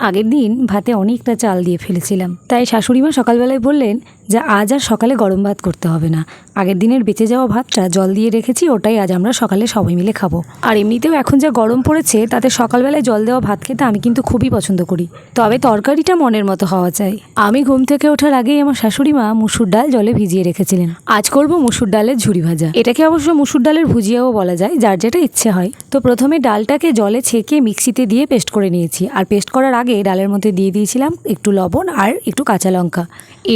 আগের দিন ভাতে অনেকটা চাল দিয়ে ফেলেছিলাম, তাই শাশুড়িমা সকালবেলায় বললেন যে আজ আর সকালে গরম ভাত করতে হবে না, আগের দিনের বেঁচে যাওয়া ভাতটা জল দিয়ে রেখেছি, ওটাই আজ আমরা সকালে সবাই মিলে খাবো। আর এমনিতেও এখন যা গরম পড়েছে তাতে সকালবেলায় জল দেওয়া ভাত খেতে আমি কিন্তু খুবই পছন্দ করি, তবে তরকারিটা মনের মতো হওয়া চাই। আমি ঘুম থেকে ওঠার আগেই আমার শাশুড়িমা মুসুর ডাল জলে ভিজিয়ে রেখেছিলেন। আজ করব মুসুর ডালের ঝুরি ভাজা। এটাকে অবশ্য মুসুর ডালের ভুজিয়াও বলা যায়, যার যেটা ইচ্ছে হয়। তো প্রথমে ডালটাকে জলে ছেঁকে মিক্সিতে দিয়ে পেস্ট করে নিয়েছি, আর পেস্ট করার আগে ডালের মধ্যে দিয়ে দিয়েছিলাম একটু লবণ আর একটু কাঁচা লঙ্কা।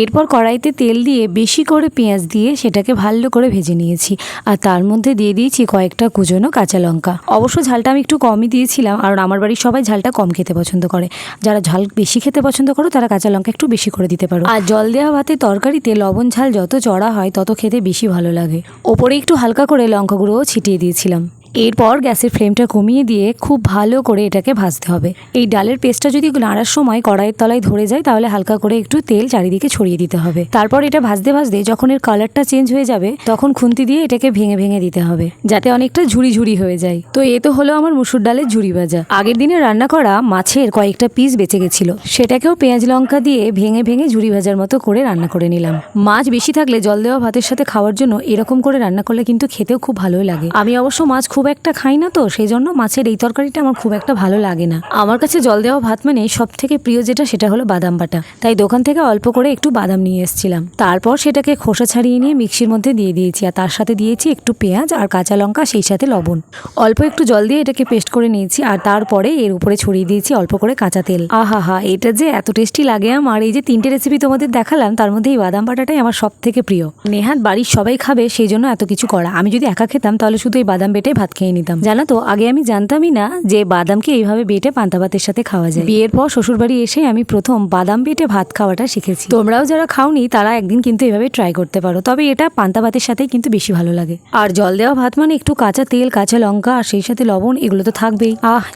এরপর কড়াইতে তেল দিয়ে বেশি করে পেঁয়াজ দিয়ে সেটাকে ভালো করে ভেজে নিয়েছি, আর তার মধ্যে দিয়ে দিয়েছি কয়েকটা কুচনো কাঁচা লঙ্কা। অবশ্য ঝালটা আমি একটু কমই দিয়েছিলাম, কারণ আমার বাড়ির সবাই ঝালটা কম খেতে পছন্দ করে। যারা ঝাল বেশি খেতে পছন্দ করো তারা কাঁচা লঙ্কা একটু বেশি করে দিতে পারো। আর জল দেওয়া ভাতে তরকারিতে লবণ ঝাল যত চড়া হয় তত খেতে বেশি ভালো লাগে। ওপরে একটু হালকা করে লঙ্কা গুঁড়োও ছিটিয়ে দিয়েছিলাম। এরপর গ্যাসের ফ্লেমটা কমিয়ে দিয়ে খুব ভালো করে এটাকে ভাজতে হবে। এই ডালের পেস্টটা যদি নাড়ার সময় কড়াইয়ের তলায় ধরে যায় তাহলে হালকা করে একটু তেল চারিদিকে ছড়িয়ে দিতে হবে। তারপর এটা ভাজতে ভাজতে যখন এর কালারটা চেঞ্জ হয়ে যাবে তখন খুন্তি দিয়ে এটাকে ভেঙে ভেঙে দিতে হবে, যাতে অনেকটা ঝুড়ি ঝুড়ি হয়ে যায়। তো এ তো হলো আমার মুসুর ডালের ঝুড়ি ভাজা। আগের দিনে রান্না করা মাছের কয়েকটা পিস বেঁচে গেছিল, সেটাকেও পেঁয়াজ লঙ্কা দিয়ে ভেঙে ভেঙে ঝুড়ি ভাজার মতো করে রান্না করে নিলাম। মাছ বেশি থাকলে জল দেওয়া ভাতের সাথে খাওয়ার জন্য এরকম করে রান্না করলে কিন্তু খেতেও খুব ভালোই লাগে। আমি অবশ্য মাছ খুব একটা খাই না, তো সেই জন্য মাছের এই তরকারিটা আমার খুব একটা ভালো লাগে না। আমার কাছে জল দেওয়া ভাত মানে সব থেকে প্রিয় যেটা সেটা হলো বাদাম বাটা, তাই দোকান থেকে অল্প করে একটু বাদাম নিয়ে এসেছিলাম। তারপর সেটাকে খোসা ছাড়িয়ে নিয়ে মিক্সির মধ্যে দিয়ে দিয়েছি, আর তার সাথে দিয়েছি একটু পেঁয়াজ আর কাঁচা লঙ্কা, সেই সাথে লবণ। অল্প একটু জল দিয়ে এটাকে পেস্ট করে নিয়েছি, আর তারপরে এর উপরে ছড়িয়ে দিয়েছি অল্প করে কাঁচা তেল। আহা, এটা যে এত টেস্টি লাগে আমার। এই যে 3টে রেসিপি তোমাদের দেখালাম তার মধ্যে এই বাদাম বাটাটাই আমার সব থেকে প্রিয়। নেহাত বাড়ির সবাই খাবে সেই জন্য এত কিছু করা। আমি যদি একা খেতাম তাহলে শুধু এই বাদাম বেটে ভাত খেয়ে নিতাম। জানো তো, আগে আমি জানতামই না যে বাদামকে এইভাবে বেটে পান্তা ভাতের সাথে খাওয়া যায়। বিয়ের পর শ্বশুরবাড়ি এসে আমি প্রথম বাদাম বেটে ভাত খাওয়াটা শিখেছি। তোমরাও যারা খাওনি তারা একদিন কিন্তু এভাবে ট্রাই করতে পারো, তবে এটা পান্তা ভাতের সাথেই কিন্তু বেশি ভালো লাগে। আর জল দেওয়া ভাত মানে একটু কাঁচা তেল, কাঁচা লঙ্কা আর সেই সাথে লবণ, এগুলো তো থাকবেই।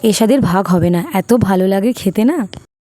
এর স্বাদের ভাগ হবে না, এত ভালো লাগে খেতে না।